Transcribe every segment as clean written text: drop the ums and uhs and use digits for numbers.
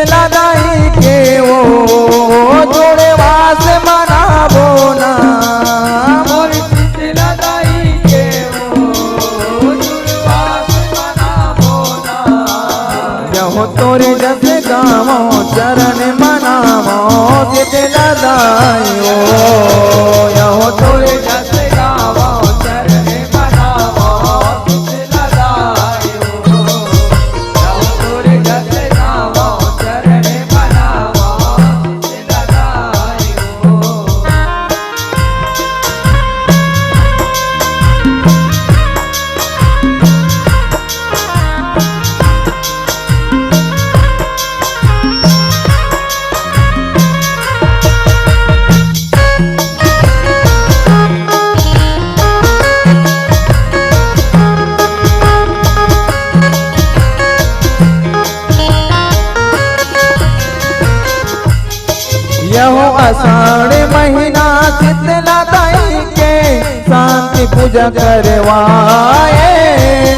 शीतला दाई के वो जोड़े वास मनावो ना। मोर शीतला दाई के वो जोड़े वास मनावो ना। यहो तोरे जस गावो चरण मनावो शीतला दाई ओ। यहो तोरे जस गावो चरण मनावो शीतला दाई ओ। यहो तोरे जस गावो चरण मनावो शीतला दाई ओ। यहो आषाढ़ महीना शीतला दाई के शांति पूजा करवाए।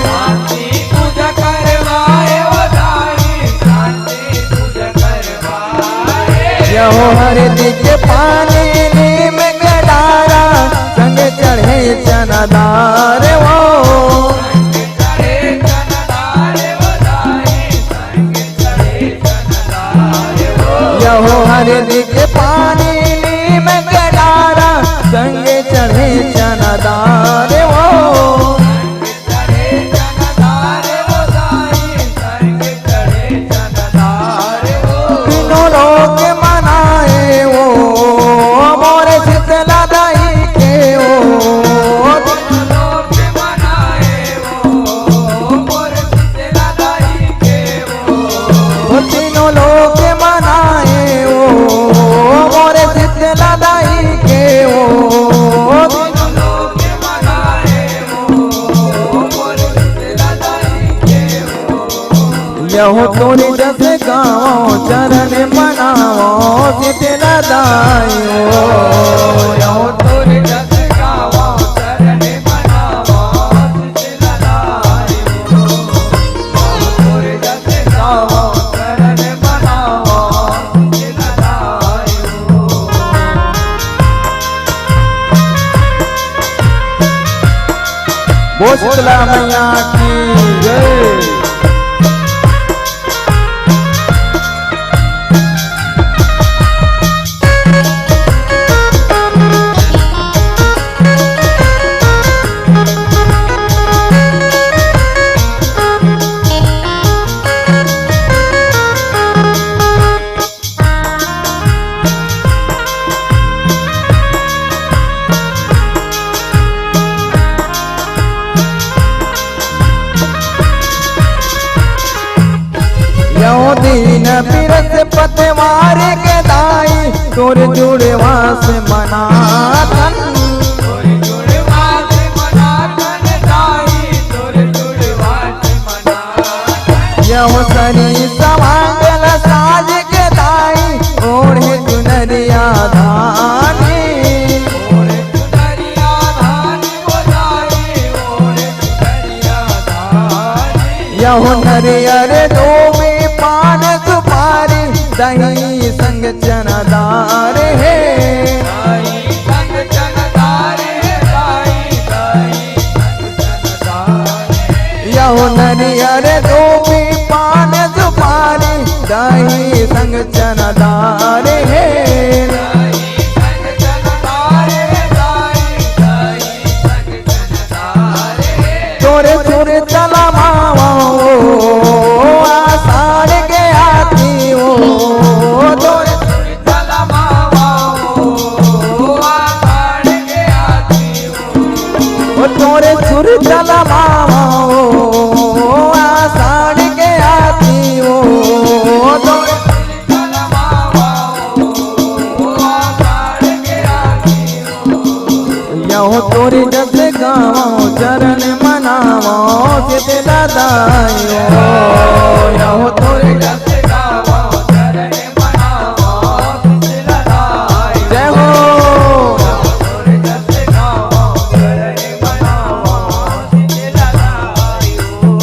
शांति पूजा करवाए वो दाई शांति पूजा करवाए। यहो हरदी के पानी नीम के डारा संग चढ़े चनादार वो। संग चढ़े चनदार वो दाई संग चढ़े चनदार वो। यहो हरदी के पानी नीम के डारा संग चढ़े चनादार वो। संग चढ़े चनदार वो दाई संग चढ़े चनदार वो। तीनों लोग मनाए वो मोर शीतला दाई के वो। लोग मनाए वो मोर शीतला दाई के वो। तीनों लोग मनाए वो मोर शीतला दाई के वो। लोग मनाए वो मोर शीतला दाई के वो। यहो तोरे जस गावो चरण मनावो शीतला दाई ओ। यहो तोरे जस गावो चरण मनावो शीतला दाई ओ। तोरे जस गावो चरण मनावो शीतला दाई ओ। वो शीतला मैया की जय। यहो दीन बिरस पतवार के दाई तोर जुड़े वास मनाथन। तोरे जुड़े वास मनाथन दाई तोरे जुड़े वास मनाथन। यहो सरी समांगल साज के दाई ओढ़े चुनरिया धानी। ओढ़े चुनरिया धानी वो दाई ओढ़े चुनरिया धानी। यहो नरियर डोबी पान सुपारी दही संग चनादार है। दाई संग चनदार है दाई दाई संग चनदार है। यहो नरियर डोबी पान सुपारी दही संग चनादार है। दाई संग चनदार है दाई दाई संग चनदार है। तोरे सुर चला मावा आषाढ़ के आती हो। तोरे चला मावा ओ आषाढ़ के आती हो। तोरे सुर चला मावा आषाढ़ के आती हो। तोरे चला मावा ओ आषाढ़ के आती हो। यहो तोरे जस गावो चरण मनावो शीतला दाई ओ। यहो तोरे जस गावो चरण मनावो शीतला दाई। जय हो। तोरे जस गावो चरण मनावो शीतला दाई ओ।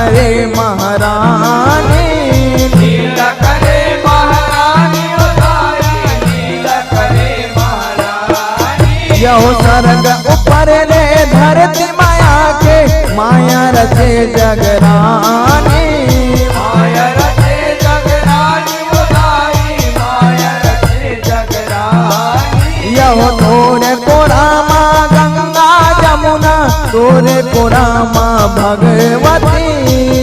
करे महारानी। लीला करे महारानी उदारी, लीला करे महारानी। यहो स्वर्ग ऊपर ले धरती माया के, माया रचे जगरानी। माया रचे जगरानी उदारी, माया रचे जगरानी। यहो तोरे को रामा गंगा जमुना, तोरे को रामा भगवती।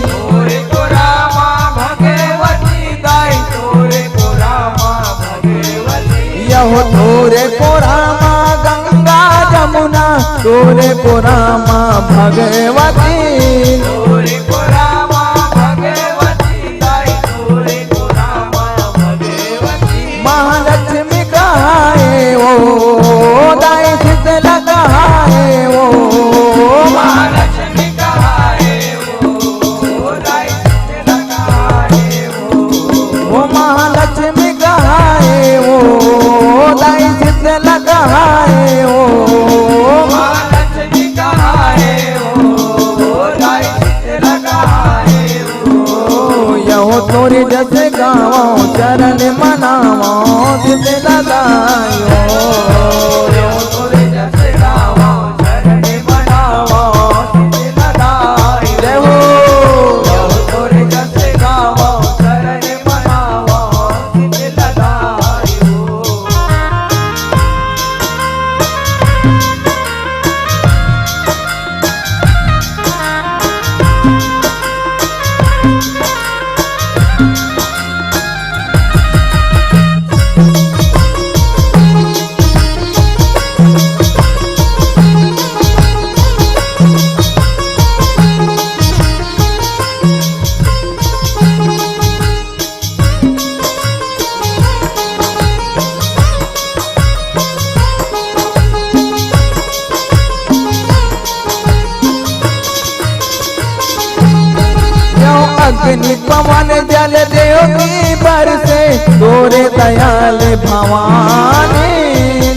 तोरे को रामा भगवती दाई, तोरे को रामा भगवती। यहो तोरे को रामा गंगा जमुना, तोरे को रामा भगवती। तोरे को रामा भगवती दाई, तोरे को रामा भगवती। महालक्ष्मी कहाए वो दाई, शीतला कहाए वो महालक्ष्मी कहाए वो दाई, शीतला कहाए वो महालक्ष्मी कहाए वो दाई, शीतला कहाए वो महालक्ष्मी कहाए वो दाई, शीतला कहाए वो। यहो तोरे जैसे गाँव चरण मनावो, शीतला दायो। तोरे जैसे गावो चरण मनावो, शीतला दाई। जय हो। तोरे जैसे गावो चरण मनावो, शीतला दाई हो। अग्नि पवन जल देव की बरसे, तोरे दयाल भवानी।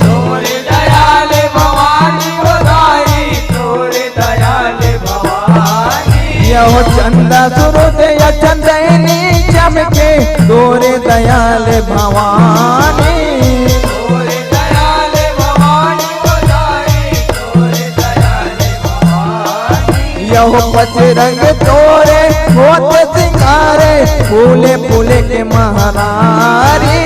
तोरे दयाल भवानी उदारी, तोरे दयाल भवानी। यहो चंदा सूरज चंदनी चमके, तोरे दयाल भवानी। तोरे दयाल भवानी उदारी, तोरे दयाल भवानी। यहो पचरंग तोरे होत सिंगारे, फूले फूले के महारानी।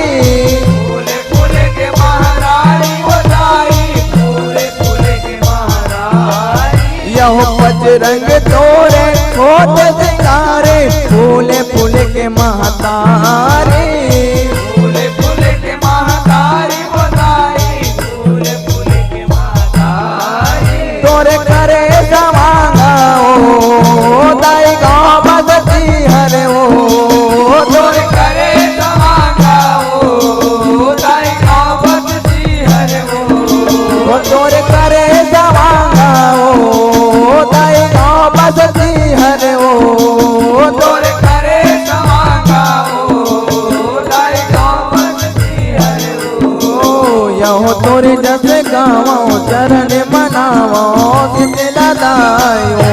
फूले फूले के महारानी उदारी, फूले फूले के महारानी। यहो पचरंग तोरे होत सिंगारे, फूले फूले के महतारी। फूले फूले के महातारी उदारी, फूले फूले के महातारी। तोरे करे समांगा ओ दाई गाँव बसती हरे ओ। तोरे करे समांगा ओ दाई गाँव बसती हरे ओ। तोरे करे समांगा ओ दाई गाँव बसती हरे ओ। तोरे करे समांगा ओ दाई गाँव बसती हरे ओ। यहो तोरे जैसे गाँव चरण मनावो, शीतला दायो।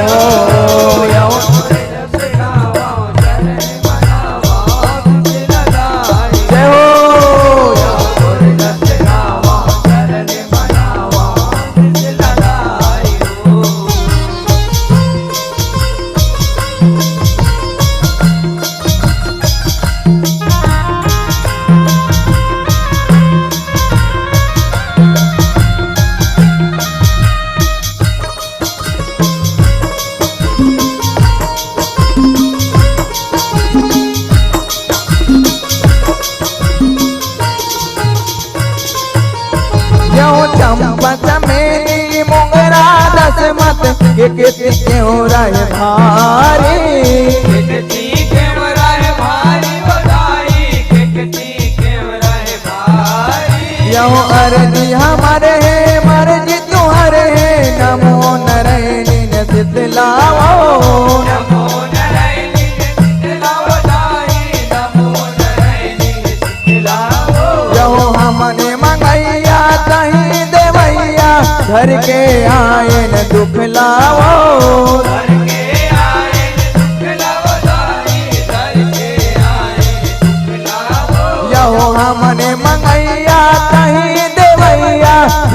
यहो तोरे जैसे गावो चरण मनावो, शीतला दाई। जय हो। तोरे जैसे गावो चरण मनावो, शीतला दाई हो। चंपा चमेली मोगरा दसमत, के क्यों रहे भारी। कितनी कैमरा है भारी बधाई, कितनी कैमरा है भारी। यहो अर्जी हमारे है मर्जी तुम्हारे है, नमो नारायण शीतलाओ। नमो नारायण शीतलाओ दाई, नमो नारायण शीतलाओ। यहो हमने मंगैया तही देवैया, घर के आए न दुख लाओ। घर के आए न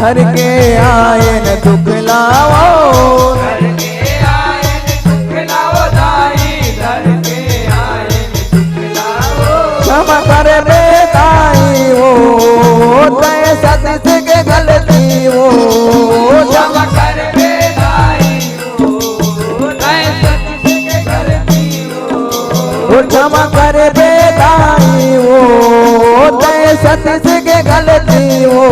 घर के आए न दुख लाओ घर के आए ने दुख लाओ दाई, घर के आए ने दुख लाओ। क्षमा कर बेदाई वो तय सत के गलती वो क्षमा कर बेदाई हो, तय सच के गलती हो। क्षमा कर बेदाई वो तय सत के गलती हो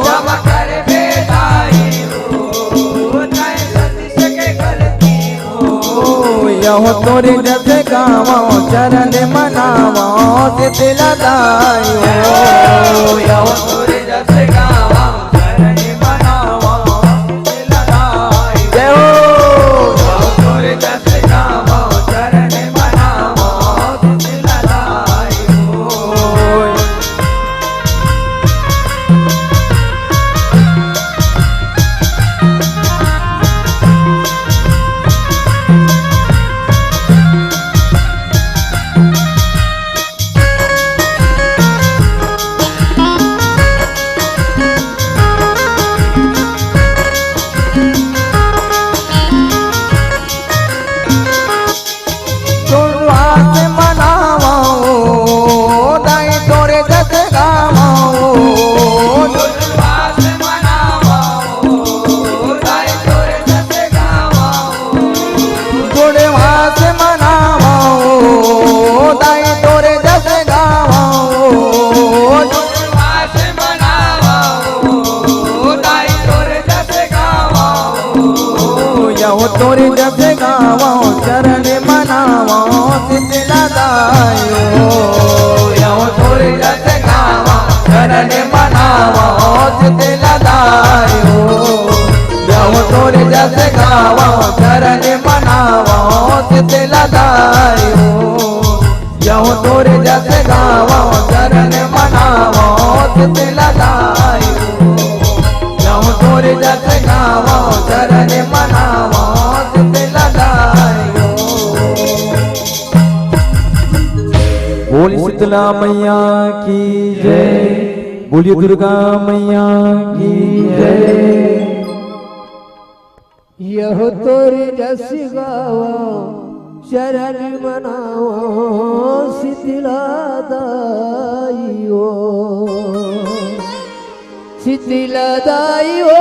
क्षमा कर बेदाई हो, तय सच के गलती हो। यहो तोरे जस गावो चरण मनावो दिलदाई हो यहो तोरे जस गावा चरण मनावा दिलदाई हो। जय हो यहो तोरे जस गावा चरण मनावा दिलदाई हो। तुरवास मनावो दाई तोरे जस गावो दुर्वास मनावा दाई तोरे जस गावा। तुरवास मनावो दाई तोरे जस गावो दुर्वास मनावा दाई तोरे जस गावा। यहो तोरे जस गावो चरण मनावो दिलदाई हो यहो तोरे जस गावा चरण मनावो दिलदाई हो यहो तोरे जस गावो चरण मनावो दिलदाई हो यहो तोरे जस गावो चरण मनावो दिलदाई हो यहो तोरे जस गावो चरण मनावो दिलदाई हो। बोली शीतला मैया की जय, बोलिए दुर्गा मैया की जय। यह तोरे जस गावो शरण मनावो शीतला दाई हो, शीतला दाई हो।